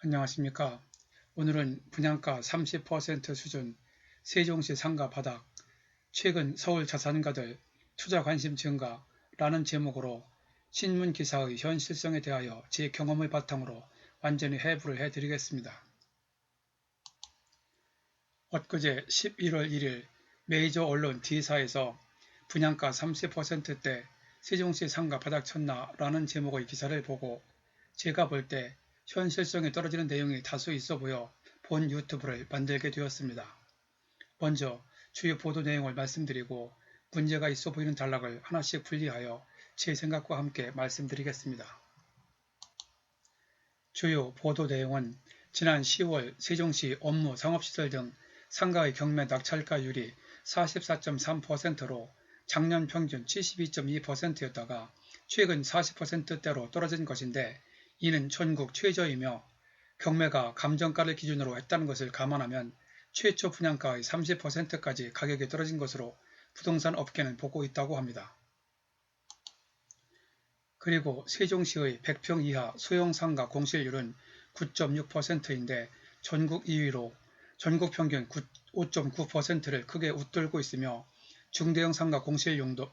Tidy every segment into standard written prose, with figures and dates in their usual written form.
안녕하십니까. 오늘은 분양가 30% 수준 세종시 상가 바닥 최근 서울 자산가들 투자 관심 증가라는 제목으로 신문 기사의 현실성에 대하여 제 경험을 바탕으로 완전히 해부를 해드리겠습니다. 엊그제 11월 1일 메이저 언론 D사에서 분양가 30%대 세종시 상가 바닥 쳤나 라는 제목의 기사를 보고 제가 볼 때 현실성이 떨어지는 내용이 다수 있어 보여 본 유튜브를 만들게 되었습니다. 먼저 주요 보도 내용을 말씀드리고 문제가 있어 보이는 단락을 하나씩 분리하여 제 생각과 함께 말씀드리겠습니다. 주요 보도 내용은 지난 10월 세종시 업무 상업시설 등 상가의 경매 낙찰가율이 44.3%로 작년 평균 72.2%였다가 최근 40%대로 떨어진 것인데 이는 전국 최저이며 경매가 감정가를 기준으로 했다는 것을 감안하면 최초 분양가의 30%까지 가격이 떨어진 것으로 부동산 업계는 보고 있다고 합니다. 그리고 세종시의 100평 이하 소형 상가 공실률은 9.6%인데 전국 2위로 전국 평균 5.9%를 크게 웃돌고 있으며 중대형 상가 공실률도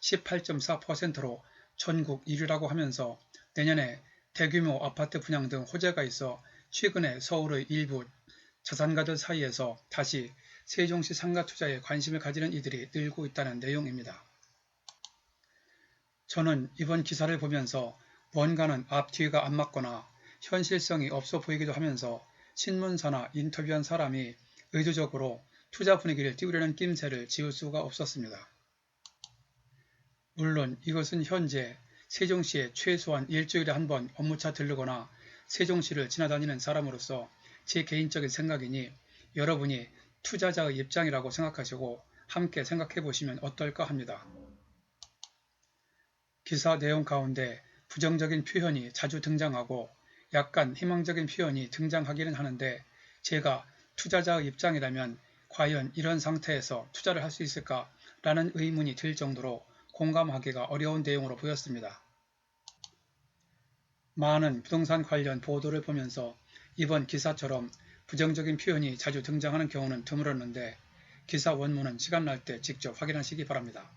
18.4%로 전국 1위라고 하면서 내년에 대규모 아파트 분양 등 호재가 있어 최근에 서울의 일부 자산가들 사이에서 다시 세종시 상가 투자에 관심을 가지는 이들이 늘고 있다는 내용입니다. 저는 이번 기사를 보면서 뭔가는 앞뒤가 안 맞거나 현실성이 없어 보이기도 하면서 신문사나 인터뷰한 사람이 의도적으로 투자 분위기를 띄우려는 낌새를 지울 수가 없었습니다. 물론 이것은 현재 세종시에 최소한 일주일에 한 번 업무차 들르거나 세종시를 지나다니는 사람으로서 제 개인적인 생각이니 여러분이 투자자의 입장이라고 생각하시고 함께 생각해 보시면 어떨까 합니다. 기사 내용 가운데 부정적인 표현이 자주 등장하고 약간 희망적인 표현이 등장하기는 하는데 제가 투자자의 입장이라면 과연 이런 상태에서 투자를 할 수 있을까 라는 의문이 들 정도로 공감하기가 어려운 내용으로 보였습니다. 많은 부동산 관련 보도를 보면서 이번 기사처럼 부정적인 표현이 자주 등장하는 경우는 드물었는데 기사 원문은 시간 날 때 직접 확인하시기 바랍니다.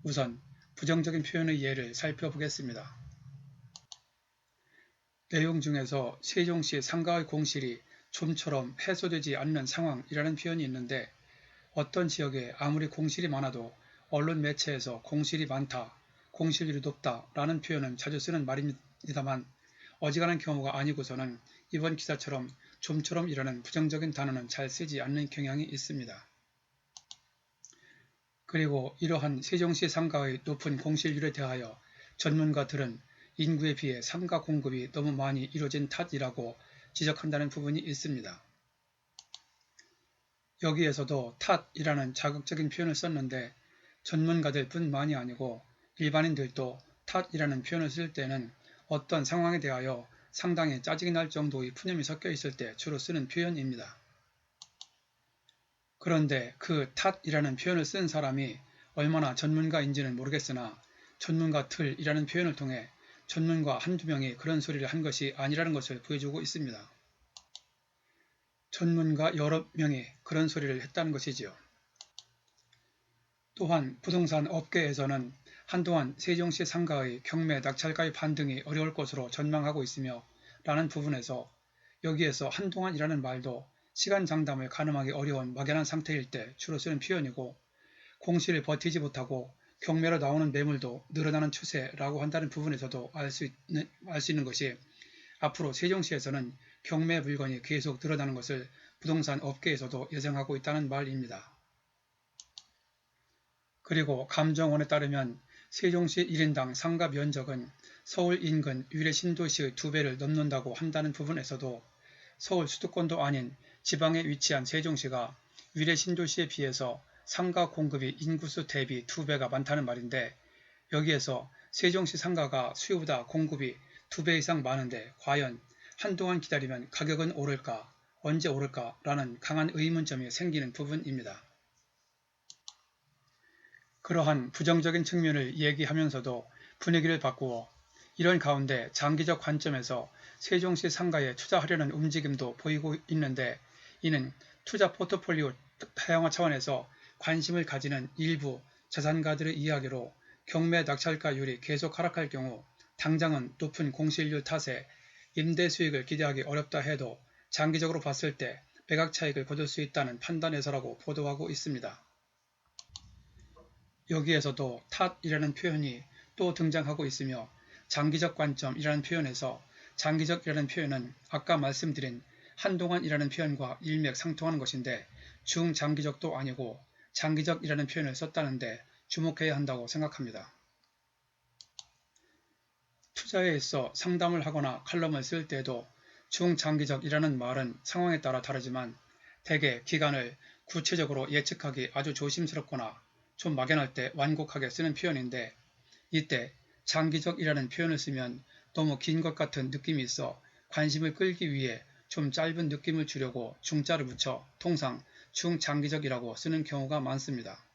우선 부정적인 표현의 예를 살펴보겠습니다. 내용 중에서 세종시 상가의 공실이 좀처럼 해소되지 않는 상황이라는 표현이 있는데 어떤 지역에 아무리 공실이 많아도 언론 매체에서 공실이 많다, 공실률이 높다 라는 표현은 자주 쓰는 말입니다만 어지간한 경우가 아니고서는 이번 기사처럼 좀처럼 이라는 부정적인 단어는 잘 쓰지 않는 경향이 있습니다. 그리고 이러한 세종시 상가의 높은 공실률에 대하여 전문가들은 인구에 비해 상가 공급이 너무 많이 이루어진 탓이라고 지적한다는 부분이 있습니다. 여기에서도 탓이라는 자극적인 표현을 썼는데 전문가들 뿐만이 아니고 일반인들도 탓이라는 표현을 쓸 때는 어떤 상황에 대하여 상당히 짜증이 날 정도의 푸념이 섞여 있을 때 주로 쓰는 표현입니다. 그런데 그 탓이라는 표현을 쓴 사람이 얼마나 전문가인지는 모르겠으나 전문가 틀이라는 표현을 통해 전문가 한두 명이 그런 소리를 한 것이 아니라는 것을 보여주고 있습니다. 전문가 여러 명이 그런 소리를 했다는 것이지요. 또한 부동산 업계에서는 한동안 세종시 상가의 경매 낙찰가의 반등이 어려울 것으로 전망하고 있으며 라는 부분에서 여기에서 한동안이라는 말도 시간 장담을 가늠하기 어려운 막연한 상태일 때 주로 쓰는 표현이고 공시를 버티지 못하고 경매로 나오는 매물도 늘어나는 추세라고 한다는 부분에서도 알 수 있는 것이 앞으로 세종시에서는 경매 물건이 계속 늘어나는 것을 부동산 업계에서도 예상하고 있다는 말입니다. 그리고 감정원에 따르면 세종시 1인당 상가 면적은 서울 인근 위례 신도시의 2배를 넘는다고 한다는 부분에서도 서울 수도권도 아닌 지방에 위치한 세종시가 위례 신도시에 비해서 상가 공급이 인구수 대비 2배가 많다는 말인데 여기에서 세종시 상가가 수요보다 공급이 2배 이상 많은데 과연 한동안 기다리면 가격은 오를까, 언제 오를까 라는 강한 의문점이 생기는 부분입니다. 그러한 부정적인 측면을 얘기하면서도 분위기를 바꾸어 이런 가운데 장기적 관점에서 세종시 상가에 투자하려는 움직임도 보이고 있는데 이는 투자 포트폴리오 다양화 차원에서 관심을 가지는 일부 자산가들의 이야기로 경매 낙찰가율이 계속 하락할 경우 당장은 높은 공시일률 탓에 임대 수익을 기대하기 어렵다 해도 장기적으로 봤을 때 매각 차익을 거둘 수 있다는 판단에서라고 보도하고 있습니다. 여기에서도 탓이라는 표현이 또 등장하고 있으며 장기적 관점이라는 표현에서 장기적이라는 표현은 아까 말씀드린 한동안이라는 표현과 일맥상통하는 것인데 중장기적도 아니고 장기적이라는 표현을 썼다는데 주목해야 한다고 생각합니다. 투자에 있어 상담을 하거나 칼럼을 쓸 때도 중장기적이라는 말은 상황에 따라 다르지만 대개 기간을 구체적으로 예측하기 아주 조심스럽거나 좀 막연할 때 완곡하게 쓰는 표현인데 이때 장기적이라는 표현을 쓰면 너무 긴 것 같은 느낌이 있어 관심을 끌기 위해 좀 짧은 느낌을 주려고 중자를 붙여 통상 중장기적이라고 쓰는 경우가 많습니다.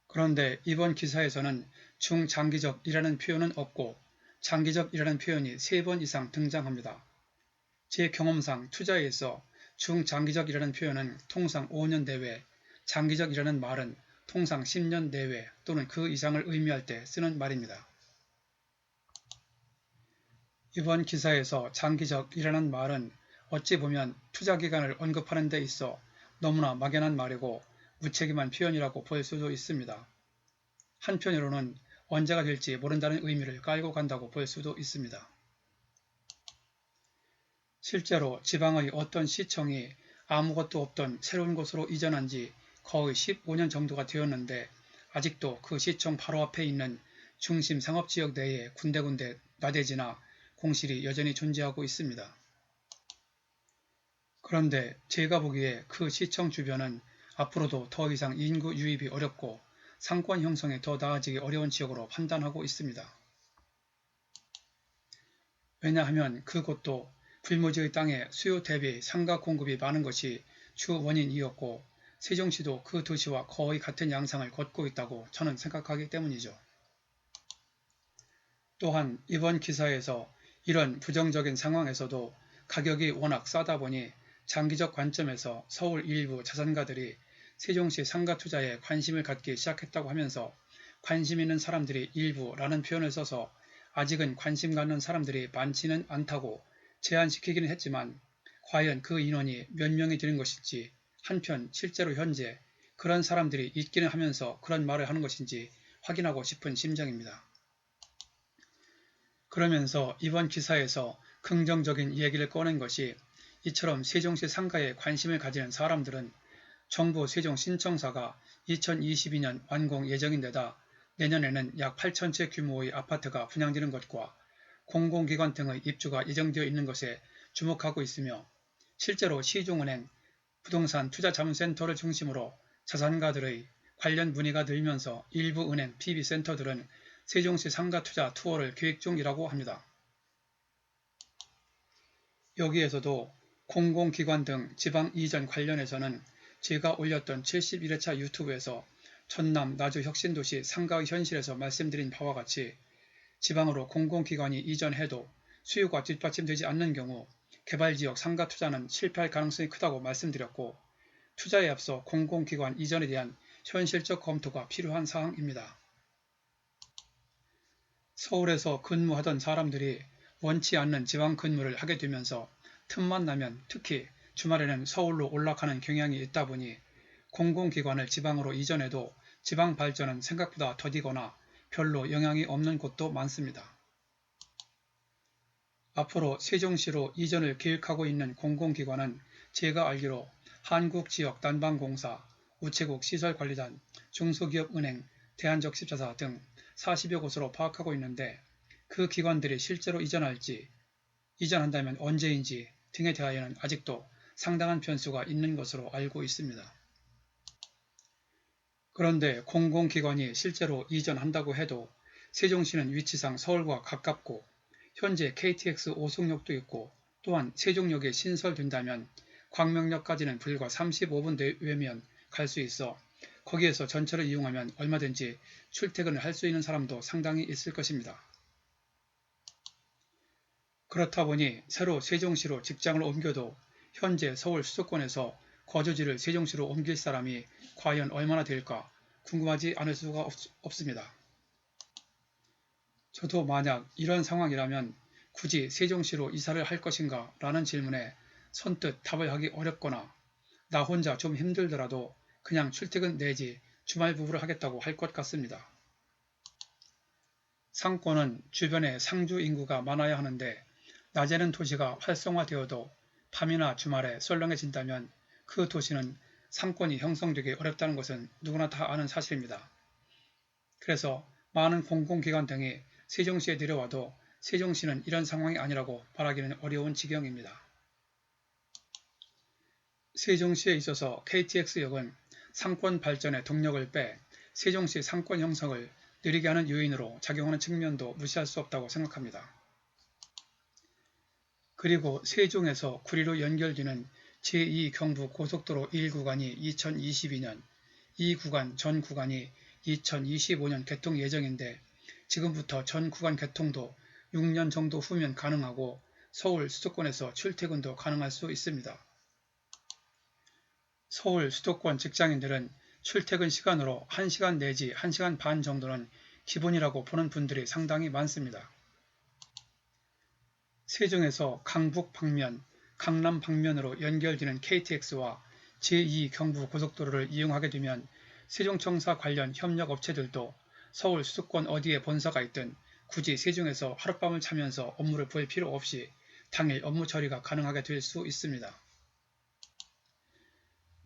그런데 이번 기사에서는 중장기적이라는 표현은 없고 장기적이라는 표현이 3번 이상 등장합니다. 제 경험상 투자에 있어 중장기적이라는 표현은 통상 5년 내외, 장기적이라는 말은 통상 10년 내외 또는 그 이상을 의미할 때 쓰는 말입니다. 이번 기사에서 장기적이라는 말은 어찌 보면 투자기간을 언급하는 데 있어 너무나 막연한 말이고 무책임한 표현이라고 볼 수도 있습니다. 한편으로는 언제가 될지 모른다는 의미를 깔고 간다고 볼 수도 있습니다. 실제로 지방의 어떤 시청이 아무것도 없던 새로운 곳으로 이전한 지 거의 15년 정도가 되었는데 아직도 그 시청 바로 앞에 있는 중심 상업지역 내에 군데군데 나대지나 공실이 여전히 존재하고 있습니다. 그런데 제가 보기에 그 시청 주변은 앞으로도 더 이상 인구 유입이 어렵고 상권 형성에 더 나아지기 어려운 지역으로 판단하고 있습니다. 왜냐하면 그곳도 불모지의 땅에 수요 대비 상가 공급이 많은 것이 주 원인이었고 세종시도 그 도시와 거의 같은 양상을 걷고 있다고 저는 생각하기 때문이죠. 또한 이번 기사에서 이런 부정적인 상황에서도 가격이 워낙 싸다 보니 장기적 관점에서 서울 일부 자산가들이 세종시 상가 투자에 관심을 갖기 시작했다고 하면서 관심 있는 사람들이 일부라는 표현을 써서 아직은 관심 갖는 사람들이 많지는 않다고 제한시키기는 했지만 과연 그 인원이 몇 명이 되는 것인지 한편 실제로 현재 그런 사람들이 있기는 하면서 그런 말을 하는 것인지 확인하고 싶은 심정입니다. 그러면서 이번 기사에서 긍정적인 얘기를 꺼낸 것이 이처럼 세종시 상가에 관심을 가지는 사람들은 정부 세종 신청사가 2022년 완공 예정인데다 내년에는 약 8,000채 규모의 아파트가 분양되는 것과 공공기관 등의 입주가 예정되어 있는 것에 주목하고 있으며 실제로 시중은행, 부동산 투자자문센터를 중심으로 자산가들의 관련 문의가 늘면서 일부 은행 PB센터들은 세종시 상가투자 투어를 계획 중이라고 합니다. 여기에서도 공공기관 등 지방 이전 관련해서는 제가 올렸던 71회차 유튜브에서 전남 나주 혁신도시 상가의 현실에서 말씀드린 바와 같이 지방으로 공공기관이 이전해도 수요가 뒷받침되지 않는 경우 개발지역 상가투자는 실패할 가능성이 크다고 말씀드렸고 투자에 앞서 공공기관 이전에 대한 현실적 검토가 필요한 사항입니다. 서울에서 근무하던 사람들이 원치 않는 지방 근무를 하게 되면서 틈만 나면 특히 주말에는 서울로 올라가는 경향이 있다 보니 공공기관을 지방으로 이전해도 지방 발전은 생각보다 더디거나 별로 영향이 없는 곳도 많습니다. 앞으로 세종시로 이전을 계획하고 있는 공공기관은 제가 알기로 한국지역난방공사, 우체국 시설관리단, 중소기업은행, 대한적십자사 등 40여 곳으로 파악하고 있는데 그 기관들이 실제로 이전할지, 이전한다면 언제인지 등에 대하여는 아직도 상당한 변수가 있는 것으로 알고 있습니다. 그런데 공공기관이 실제로 이전한다고 해도 세종시는 위치상 서울과 가깝고 현재 KTX 오송역도 있고 또한 세종역에 신설된다면 광명역까지는 불과 35분 내외면 갈 수 있어 거기에서 전철을 이용하면 얼마든지 출퇴근을 할 수 있는 사람도 상당히 있을 것입니다. 그렇다 보니 새로 세종시로 직장을 옮겨도 현재 서울 수도권에서 거주지를 세종시로 옮길 사람이 과연 얼마나 될까 궁금하지 않을 수가 없습니다. 저도 만약 이런 상황이라면 굳이 세종시로 이사를 할 것인가 라는 질문에 선뜻 답을 하기 어렵거나 나 혼자 좀 힘들더라도 그냥 출퇴근 내지 주말 부부를 하겠다고 할 것 같습니다. 상권은 주변에 상주 인구가 많아야 하는데 낮에는 도시가 활성화되어도 밤이나 주말에 썰렁해진다면 그 도시는 상권이 형성되기 어렵다는 것은 누구나 다 아는 사실입니다. 그래서 많은 공공기관 등이 세종시에 내려와도 세종시는 이런 상황이 아니라고 말하기는 어려운 지경입니다. 세종시에 있어서 KTX역은 상권 발전의 동력을 빼 세종시 상권 형성을 느리게 하는 요인으로 작용하는 측면도 무시할 수 없다고 생각합니다. 그리고 세종에서 구리로 연결되는 제2경부 고속도로 1구간이 2022년, 2구간 전 구간이 2025년 개통 예정인데 지금부터 전 구간 개통도 6년 정도 후면 가능하고 서울 수도권에서 출퇴근도 가능할 수 있습니다. 서울 수도권 직장인들은 출퇴근 시간으로 1시간 내지 1시간 반 정도는 기본이라고 보는 분들이 상당히 많습니다. 세종에서 강북 방면, 강남 방면으로 연결되는 KTX와 제2경부고속도로를 이용하게 되면 세종청사 관련 협력업체들도 서울 수도권 어디에 본사가 있든 굳이 세종에서 하룻밤을 자면서 업무를 볼 필요 없이 당일 업무 처리가 가능하게 될 수 있습니다.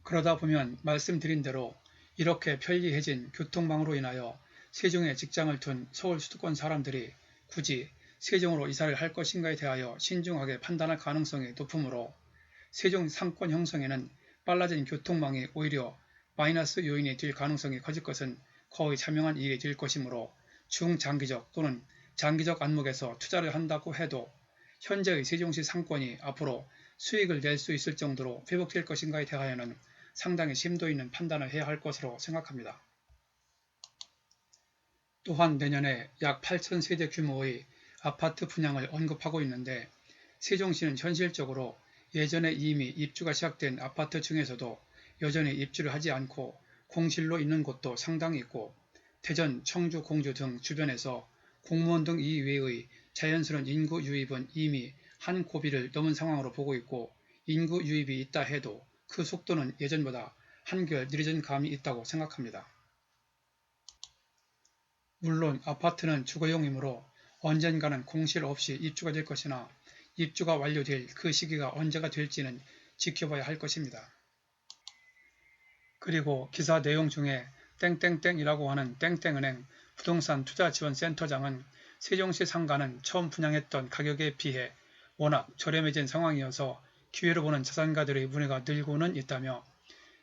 그러다 보면 말씀드린 대로 이렇게 편리해진 교통망으로 인하여 세종에 직장을 둔 서울 수도권 사람들이 굳이 세종으로 이사를 할 것인가에 대하여 신중하게 판단할 가능성이 높으므로 세종 상권 형성에는 빨라진 교통망이 오히려 마이너스 요인이 될 가능성이 커질 것은 거의 자명한 일이 될 것이므로 중장기적 또는 장기적 안목에서 투자를 한다고 해도 현재의 세종시 상권이 앞으로 수익을 낼 수 있을 정도로 회복될 것인가에 대하여는 상당히 심도 있는 판단을 해야 할 것으로 생각합니다. 또한 내년에 약 8,000세대 규모의 아파트 분양을 언급하고 있는데 세종시는 현실적으로 예전에 이미 입주가 시작된 아파트 중에서도 여전히 입주를 하지 않고 공실로 있는 곳도 상당히 있고 대전, 청주, 공주 등 주변에서 공무원 등 이외의 자연스러운 인구 유입은 이미 한 고비를 넘은 상황으로 보고 있고 인구 유입이 있다 해도 그 속도는 예전보다 한결 느려진 감이 있다고 생각합니다. 물론 아파트는 주거용이므로 언젠가는 공실 없이 입주가 될 것이나 입주가 완료될 그 시기가 언제가 될지는 지켜봐야 할 것입니다. 그리고 기사 내용 중에 땡땡땡이라고 하는 땡땡은행 부동산 투자지원센터장은 세종시 상가는 처음 분양했던 가격에 비해 워낙 저렴해진 상황이어서 기회로 보는 자산가들의 문의가 늘고는 있다며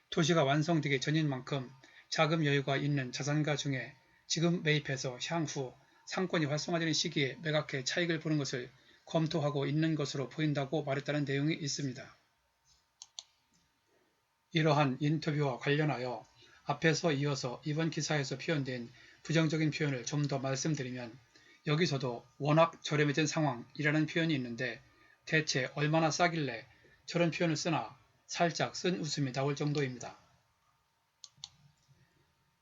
도시가 완성되기 전인 만큼 자금 여유가 있는 자산가 중에 지금 매입해서 향후 상권이 활성화되는 시기에 매각해 차익을 보는 것을 검토하고 있는 것으로 보인다고 말했다는 내용이 있습니다. 이러한 인터뷰와 관련하여 앞에서 이어서 이번 기사에서 표현된 부정적인 표현을 좀 더 말씀드리면 여기서도 워낙 저렴해진 상황이라는 표현이 있는데 대체 얼마나 싸길래 저런 표현을 쓰나 살짝 쓴 웃음이 나올 정도입니다.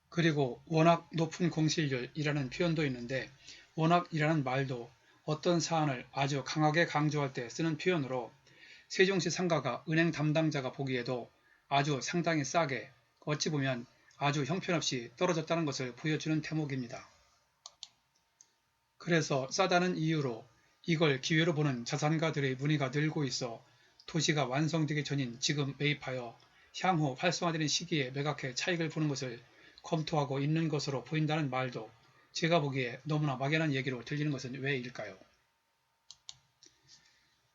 그리고 워낙 높은 공실률이라는 표현도 있는데 워낙이라는 말도 어떤 사안을 아주 강하게 강조할 때 쓰는 표현으로 세종시 상가가 은행 담당자가 보기에도 아주 상당히 싸게 어찌 보면 아주 형편없이 떨어졌다는 것을 보여주는 대목입니다. 그래서 싸다는 이유로 이걸 기회로 보는 자산가들의 문의가 늘고 있어 도시가 완성되기 전인 지금 매입하여 향후 활성화되는 시기에 매각해 차익을 보는 것을 검토하고 있는 것으로 보인다는 말도 제가 보기에 너무나 막연한 얘기로 들리는 것은 왜일까요?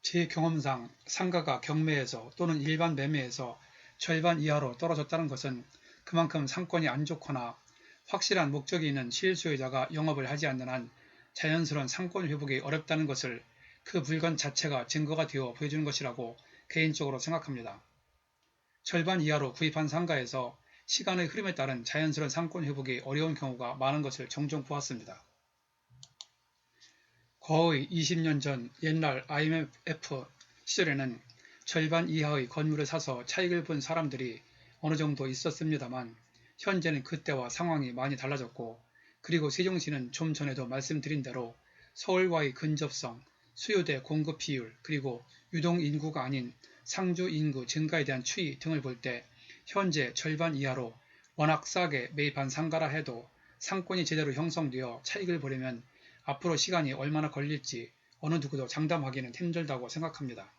제 경험상 상가가 경매에서 또는 일반 매매에서 절반 이하로 떨어졌다는 것은 그만큼 상권이 안 좋거나 확실한 목적이 있는 실소유자가 영업을 하지 않는 한 자연스러운 상권 회복이 어렵다는 것을 그 물건 자체가 증거가 되어 보여주는 것이라고 개인적으로 생각합니다. 절반 이하로 구입한 상가에서 시간의 흐름에 따른 자연스러운 상권 회복이 어려운 경우가 많은 것을 종종 보았습니다. 거의 20년 전 옛날 IMF 시절에는 절반 이하의 건물을 사서 차익을 본 사람들이 어느 정도 있었습니다만 현재는 그때와 상황이 많이 달라졌고, 그리고 세종시는 좀 전에도 말씀드린 대로 서울과의 근접성, 수요 대 공급 비율, 그리고 유동인구가 아닌 상주인구 증가에 대한 추이 등을 볼 때 현재 절반 이하로 워낙 싸게 매입한 상가라 해도 상권이 제대로 형성되어 차익을 보려면 앞으로 시간이 얼마나 걸릴지 어느 누구도 장담하기는 힘들다고 생각합니다.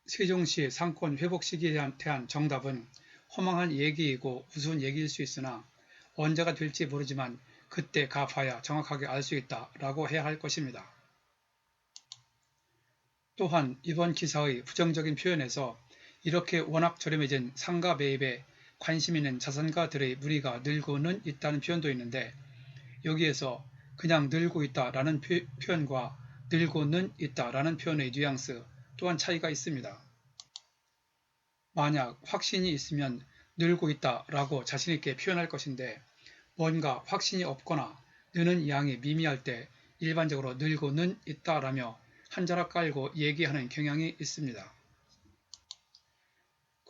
세종시의 상권 회복 시기에 대한 정답은 허망한 얘기이고 우스운 얘기일 수 있으나 언제가 될지 모르지만 그때 가봐야 정확하게 알 수 있다 라고 해야 할 것입니다. 또한 이번 기사의 부정적인 표현에서 이렇게 워낙 저렴해진 상가 매입에 관심 있는 자산가들의 무리가 늘고는 있다는 표현도 있는데, 여기에서 그냥 늘고 있다라는 표현과 늘고는 있다라는 표현의 뉘앙스 또한 차이가 있습니다. 만약 확신이 있으면 늘고 있다라고 자신있게 표현할 것인데, 뭔가 확신이 없거나 느는 양이 미미할 때 일반적으로 늘고는 있다라며 한자락 깔고 얘기하는 경향이 있습니다.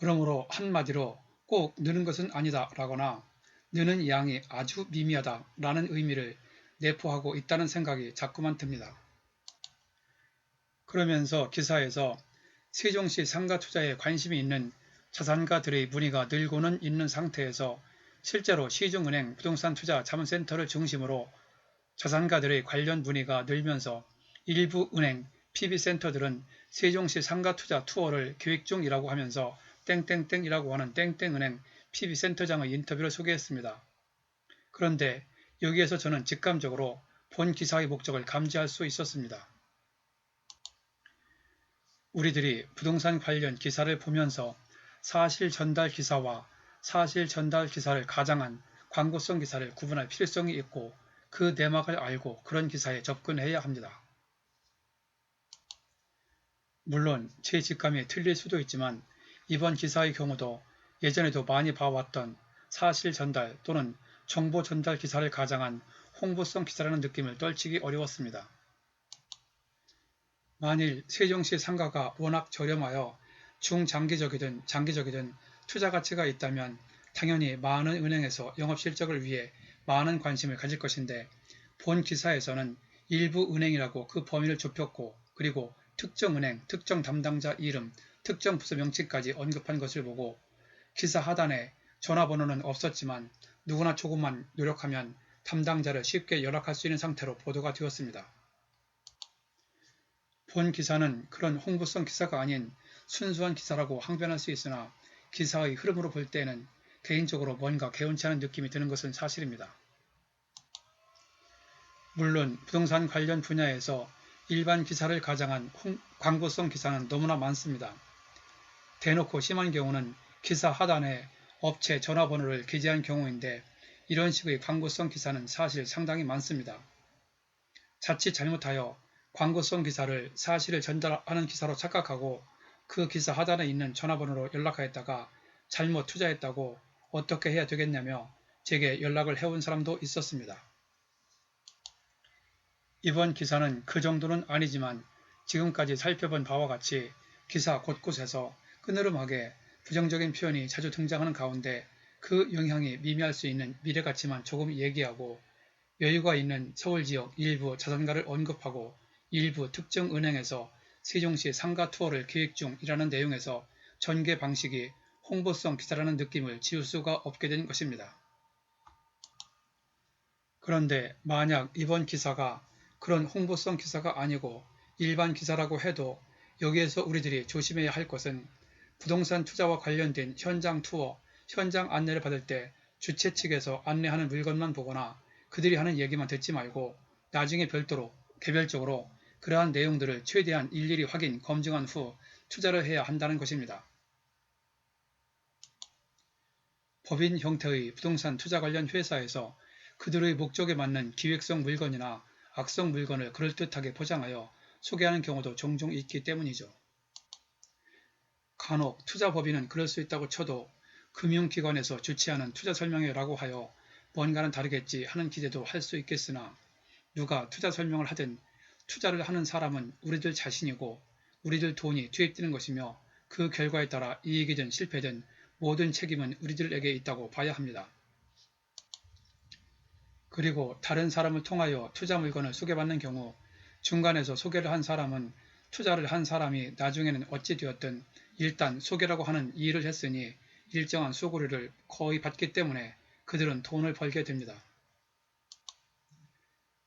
그러므로 한마디로 꼭 느는 것은 아니다 라거나 느는 양이 아주 미미하다 라는 의미를 내포하고 있다는 생각이 자꾸만 듭니다. 그러면서 기사에서 세종시 상가 투자에 관심이 있는 자산가들의 문의가 늘고는 있는 상태에서 실제로 시중은행 부동산투자자문센터를 중심으로 자산가들의 관련 문의가 늘면서 일부 은행, PB센터들은 세종시 상가투자 투어를 계획 중이라고 하면서 땡땡땡이라고 하는 땡땡은행 PB센터장의 인터뷰를 소개했습니다. 그런데 여기에서 저는 직감적으로 본 기사의 목적을 감지할 수 있었습니다. 우리들이 부동산 관련 기사를 보면서 사실 전달 기사와 사실 전달 기사를 가장한 광고성 기사를 구분할 필요성이 있고, 그 내막을 알고 그런 기사에 접근해야 합니다. 물론 제 직감이 틀릴 수도 있지만 이번 기사의 경우도 예전에도 많이 봐왔던 사실 전달 또는 정보 전달 기사를 가장한 홍보성 기사라는 느낌을 떨치기 어려웠습니다. 만일 세종시 상가가 워낙 저렴하여 중장기적이든 장기적이든 투자 가치가 있다면 당연히 많은 은행에서 영업실적을 위해 많은 관심을 가질 것인데, 본 기사에서는 일부 은행이라고 그 범위를 좁혔고, 그리고 특정 은행, 특정 담당자 이름, 특정 부서 명칭까지 언급한 것을 보고 기사 하단에 전화번호는 없었지만 누구나 조금만 노력하면 담당자를 쉽게 연락할 수 있는 상태로 보도가 되었습니다. 본 기사는 그런 홍보성 기사가 아닌 순수한 기사라고 항변할 수 있으나 기사의 흐름으로 볼 때는 개인적으로 뭔가 개운치 않은 느낌이 드는 것은 사실입니다. 물론 부동산 관련 분야에서 일반 기사를 가장한 광고성 기사는 너무나 많습니다. 대놓고 심한 경우는 기사 하단에 업체 전화번호를 기재한 경우인데, 이런 식의 광고성 기사는 사실 상당히 많습니다. 자칫 잘못하여 광고성 기사를 사실을 전달하는 기사로 착각하고 그 기사 하단에 있는 전화번호로 연락하였다가 잘못 투자했다고 어떻게 해야 되겠냐며 제게 연락을 해온 사람도 있었습니다. 이번 기사는 그 정도는 아니지만 지금까지 살펴본 바와 같이 기사 곳곳에서 끄느름하게 부정적인 표현이 자주 등장하는 가운데 그 영향이 미미할 수 있는 미래가치만 조금 얘기하고, 여유가 있는 서울지역 일부 자산가를 언급하고 일부 특정 은행에서 세종시 상가 투어를 계획 중이라는 내용에서 전개 방식이 홍보성 기사라는 느낌을 지울 수가 없게 된 것입니다. 그런데 만약 이번 기사가 그런 홍보성 기사가 아니고 일반 기사라고 해도 여기에서 우리들이 조심해야 할 것은 부동산 투자와 관련된 현장 투어, 현장 안내를 받을 때 주최 측에서 안내하는 물건만 보거나 그들이 하는 얘기만 듣지 말고 나중에 별도로 개별적으로 그러한 내용들을 최대한 일일이 확인, 검증한 후 투자를 해야 한다는 것입니다. 법인 형태의 부동산 투자 관련 회사에서 그들의 목적에 맞는 기획성 물건이나 악성 물건을 그럴듯하게 포장하여 소개하는 경우도 종종 있기 때문이죠. 간혹 투자법인은 그럴 수 있다고 쳐도 금융기관에서 주최하는 투자설명회라고 하여 뭔가는 다르겠지 하는 기대도 할 수 있겠으나 누가 투자 설명을 하든 투자를 하는 사람은 우리들 자신이고 우리들 돈이 투입되는 것이며 그 결과에 따라 이익이든 실패든 모든 책임은 우리들에게 있다고 봐야 합니다. 그리고 다른 사람을 통하여 투자 물건을 소개받는 경우 중간에서 소개를 한 사람은 투자를 한 사람이 나중에는 어찌 되었든 일단 소개라고 하는 일을 했으니 일정한 수고료를 거의 받기 때문에 그들은 돈을 벌게 됩니다.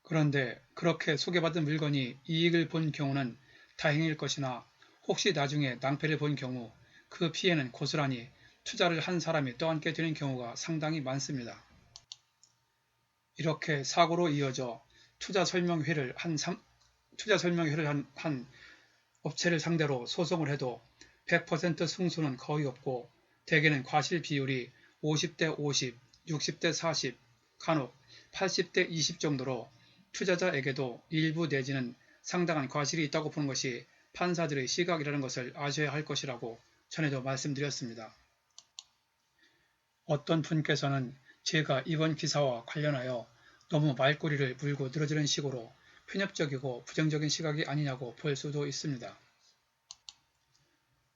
그런데 그렇게 소개받은 물건이 이익을 본 경우는 다행일 것이나 혹시 나중에 낭패를 본 경우 그 피해는 고스란히 투자를 한 사람이 떠안게 되는 경우가 상당히 많습니다. 이렇게 사고로 이어져 투자 설명회를 한 업체를 상대로 소송을 해도 100% 승소는 거의 없고 대개는 과실 비율이 50대 50, 60대 40, 간혹 80대 20 정도로 투자자에게도 일부 내지는 상당한 과실이 있다고 보는 것이 판사들의 시각이라는 것을 아셔야 할 것이라고 전에도 말씀드렸습니다. 어떤 분께서는 제가 이번 기사와 관련하여 너무 말꼬리를 물고 늘어지는 식으로 편협적이고 부정적인 시각이 아니냐고 볼 수도 있습니다.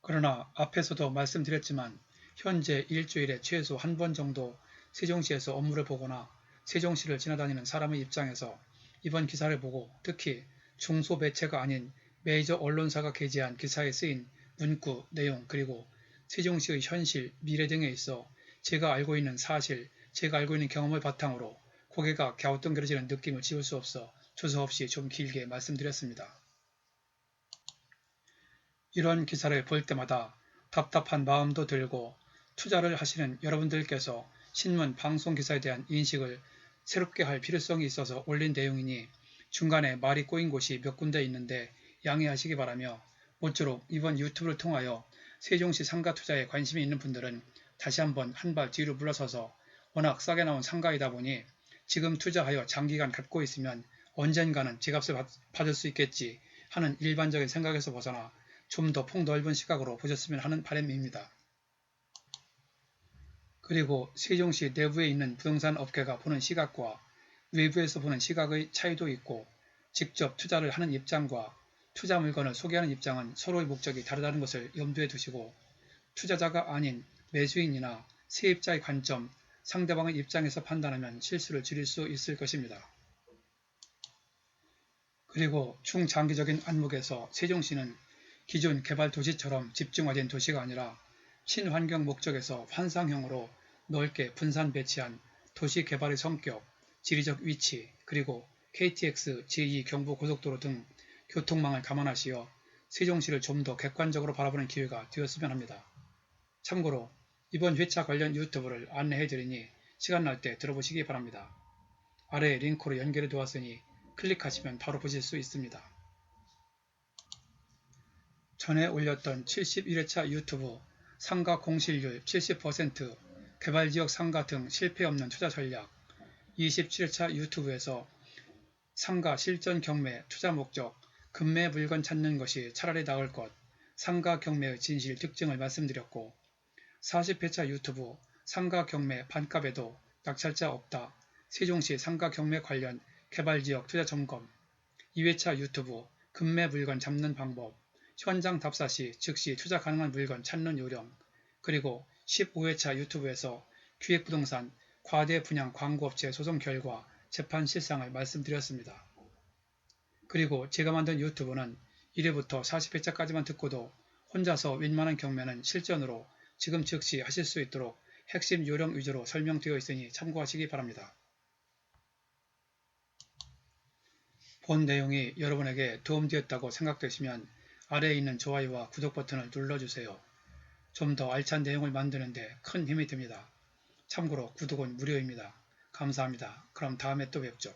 그러나 앞에서도 말씀드렸지만 현재 일주일에 최소 한 번 정도 세종시에서 업무를 보거나 세종시를 지나다니는 사람의 입장에서 이번 기사를 보고 특히 중소매체가 아닌 메이저 언론사가 게재한 기사에 쓰인 문구, 내용 그리고 세종시의 현실, 미래 등에 있어 제가 알고 있는 사실, 제가 알고 있는 경험을 바탕으로 고개가 갸우뚱거려지는 느낌을 지울 수 없어 주저없이 좀 길게 말씀드렸습니다. 이런 기사를 볼 때마다 답답한 마음도 들고 투자를 하시는 여러분들께서 신문, 방송 기사에 대한 인식을 새롭게 할 필요성이 있어서 올린 내용이니 중간에 말이 꼬인 곳이 몇 군데 있는데 양해하시기 바라며 모쪼록 이번 유튜브를 통하여 세종시 상가 투자에 관심이 있는 분들은 다시 한번 한 발 뒤로 물러서서 워낙 싸게 나온 상가이다 보니 지금 투자하여 장기간 갖고 있으면 언젠가는 제값을 받을 수 있겠지 하는 일반적인 생각에서 벗어나 좀 더 폭넓은 시각으로 보셨으면 하는 바람입니다. 그리고 세종시 내부에 있는 부동산 업계가 보는 시각과 외부에서 보는 시각의 차이도 있고 직접 투자를 하는 입장과 투자 물건을 소개하는 입장은 서로의 목적이 다르다는 것을 염두에 두시고 투자자가 아닌 매수인이나 세입자의 관점, 상대방의 입장에서 판단하면 실수를 줄일 수 있을 것입니다. 그리고 중장기적인 안목에서 세종시는 기존 개발 도시처럼 집중화된 도시가 아니라 친환경 목적에서 환상형으로 넓게 분산 배치한 도시 개발의 성격, 지리적 위치, 그리고 KTX, 제2 경부고속도로 등 교통망을 감안하시어 세종시를 좀 더 객관적으로 바라보는 기회가 되었으면 합니다. 참고로 이번 회차 관련 유튜브를 안내해드리니 시간 날 때 들어보시기 바랍니다. 아래에 링크로 연결해 두었으니 클릭하시면 바로 보실 수 있습니다. 전에 올렸던 71회차 유튜브 상가 공실률 70%, 개발지역 상가 등 실패 없는 투자 전략, 27회차 유튜브에서 상가 실전 경매 투자 목적, 급매 물건 찾는 것이 차라리 나을 것, 상가 경매의 진실 특징을 말씀드렸고 40회차 유튜브 상가 경매 반값에도 낙찰자 없다, 세종시 상가 경매 관련 개발지역 투자 점검, 2회차 유튜브 급매 물건 잡는 방법, 현장 답사 시 즉시 투자 가능한 물건 찾는 요령, 그리고 15회차 유튜브에서 기획부동산 과대 분양 광고업체 소송 결과 재판 실상을 말씀드렸습니다. 그리고 제가 만든 유튜브는 1회부터 40회차까지만 듣고도 혼자서 웬만한 경매는 실전으로 지금 즉시 하실 수 있도록 핵심 요령 위주로 설명되어 있으니 참고하시기 바랍니다. 본 내용이 여러분에게 도움되었다고 생각되시면 아래에 있는 좋아요와 구독 버튼을 눌러주세요. 좀 더 알찬 내용을 만드는데 큰 힘이 됩니다. 참고로 구독은 무료입니다. 감사합니다. 그럼 다음에 또 뵙죠.